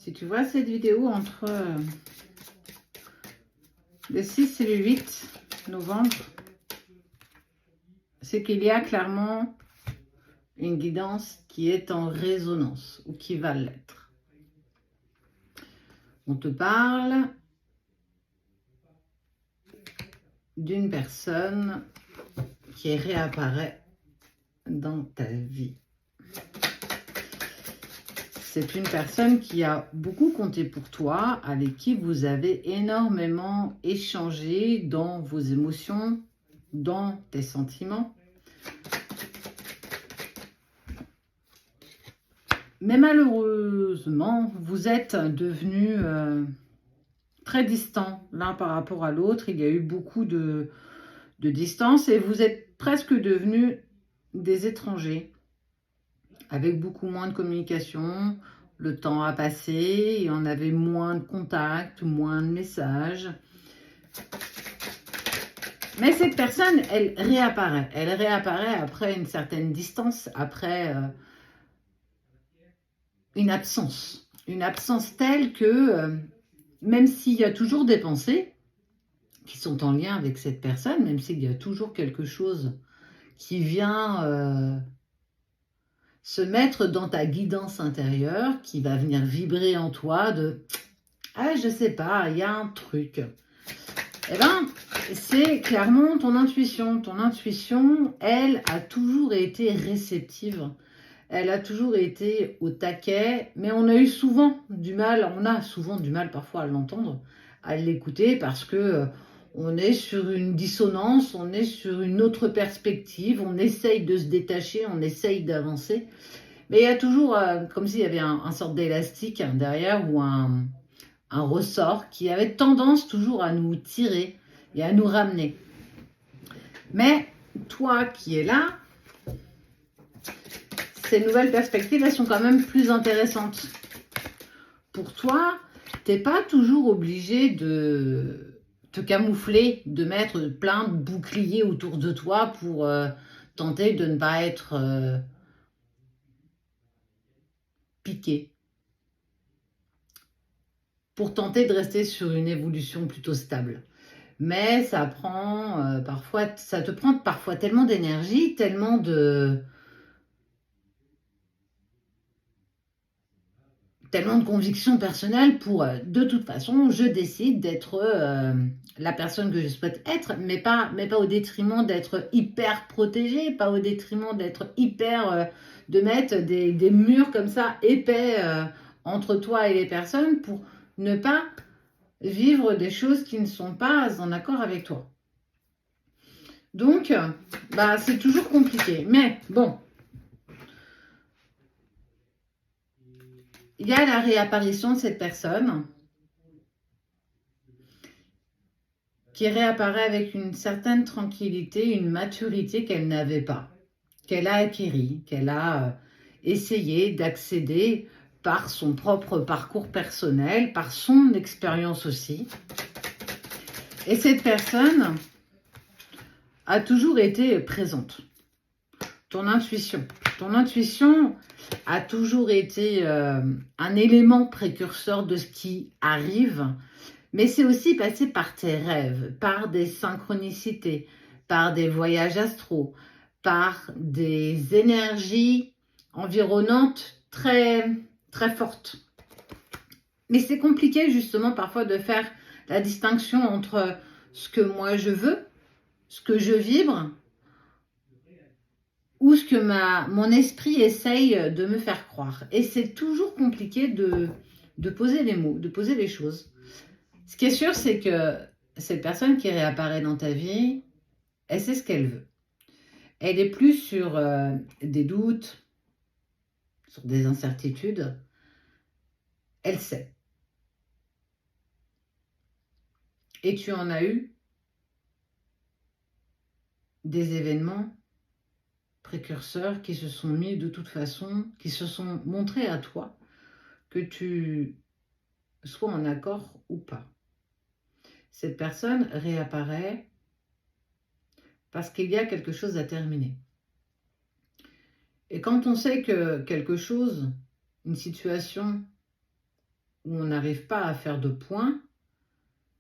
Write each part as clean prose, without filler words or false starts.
Si tu vois cette vidéo entre le 6 et le 8 novembre, c'est qu'il y a clairement une guidance qui est en résonance ou qui va l'être. On te parle d'une personne qui réapparaît dans ta vie. C'est une personne qui a beaucoup compté pour toi, avec qui vous avez énormément échangé dans vos émotions, dans tes sentiments. Mais malheureusement, vous êtes devenus très distants l'un par rapport à l'autre. Il y a eu beaucoup de distance et vous êtes presque devenus des étrangers, avec beaucoup moins de communication. Le temps a passé et on avait moins de contacts, moins de messages. Mais cette personne, elle réapparaît. Elle réapparaît après une certaine distance, après une absence. Une absence telle que, même s'il y a toujours des pensées qui sont en lien avec cette personne, même s'il y a toujours quelque chose qui vient se mettre dans ta guidance intérieure, qui va venir vibrer en toi de « Ah, je sais pas, il y a un truc ». Eh bien, c'est clairement ton intuition. Ton intuition, elle, a toujours été réceptive. Elle a toujours été au taquet, mais on a souvent du mal parfois à l'entendre, à l'écouter, parce que on est sur une dissonance, on est sur une autre perspective, on essaye de se détacher, on essaye d'avancer. Mais il y a toujours, comme s'il y avait un sorte d'élastique derrière ou un ressort qui avait tendance toujours à nous tirer et à nous ramener. Mais toi qui es là, ces nouvelles perspectives, elles sont quand même plus intéressantes. Pour toi, tu n'es pas toujours obligé de te camoufler, de mettre plein de boucliers autour de toi pour tenter de ne pas être piqué. Pour tenter de rester sur une évolution plutôt stable. Mais ça prend ça te prend parfois tellement d'énergie, tellement de conviction personnelle pour de toute façon, je décide d'être la personne que je souhaite être, mais pas au détriment d'être hyper protégée, pas au détriment d'être hyper de mettre des murs comme ça épais entre toi et les personnes pour ne pas vivre des choses qui ne sont pas en accord avec toi. Donc, c'est toujours compliqué. Mais bon, il y a la réapparition de cette personne qui réapparaît avec une certaine tranquillité, une maturité qu'elle n'avait pas, qu'elle a acquérie, qu'elle a essayé d'accéder par son propre parcours personnel, par son expérience aussi. Et cette personne a toujours été présente. Ton intuition a toujours été un élément précurseur de ce qui arrive, mais c'est aussi passé par tes rêves, par des synchronicités, par des voyages astraux, par des énergies environnantes très, très fortes. Mais c'est compliqué justement parfois de faire la distinction entre ce que moi je veux, ce que je vibre, ou ce que mon esprit essaye de me faire croire. Et c'est toujours compliqué de poser les mots, de poser les choses. Ce qui est sûr, c'est que cette personne qui réapparaît dans ta vie, elle sait ce qu'elle veut. Elle est plus sur des doutes, sur des incertitudes. Elle sait. Et tu en as eu des événements précurseurs qui se sont mis de toute façon, qui se sont montrés à toi, que tu sois en accord ou pas. Cette personne réapparaît parce qu'il y a quelque chose à terminer. Et quand on sait que quelque chose, une situation où on n'arrive pas à faire de point,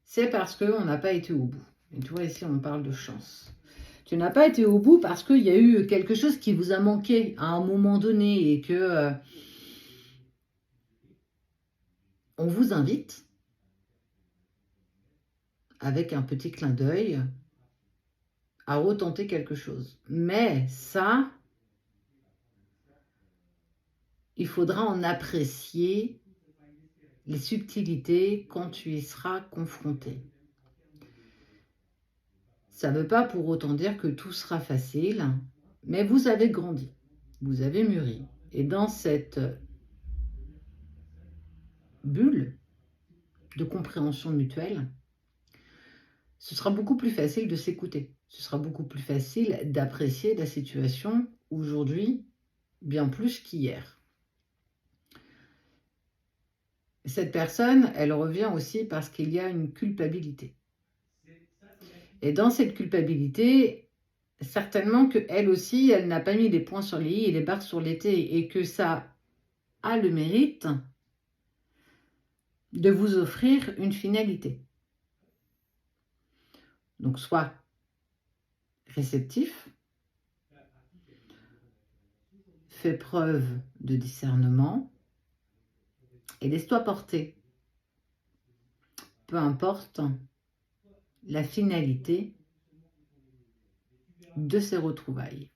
c'est parce qu'on n'a pas été au bout. Et tu vois, ici, on parle de chance. Tu n'as pas été au bout parce qu'il y a eu quelque chose qui vous a manqué à un moment donné et que on vous invite, avec un petit clin d'œil, à retenter quelque chose. Mais ça, il faudra en apprécier les subtilités quand tu y seras confronté. Ça ne veut pas pour autant dire que tout sera facile, mais vous avez grandi, vous avez mûri. Et dans cette bulle de compréhension mutuelle, ce sera beaucoup plus facile de s'écouter. Ce sera beaucoup plus facile d'apprécier la situation aujourd'hui, bien plus qu'hier. Cette personne, elle revient aussi parce qu'il y a une culpabilité. Et dans cette culpabilité, certainement qu'elle aussi, elle n'a pas mis les points sur les i et les barres sur les t, et que ça a le mérite de vous offrir une finalité. Donc, sois réceptif, fais preuve de discernement et laisse-toi porter. Peu importe la finalité de ces retrouvailles.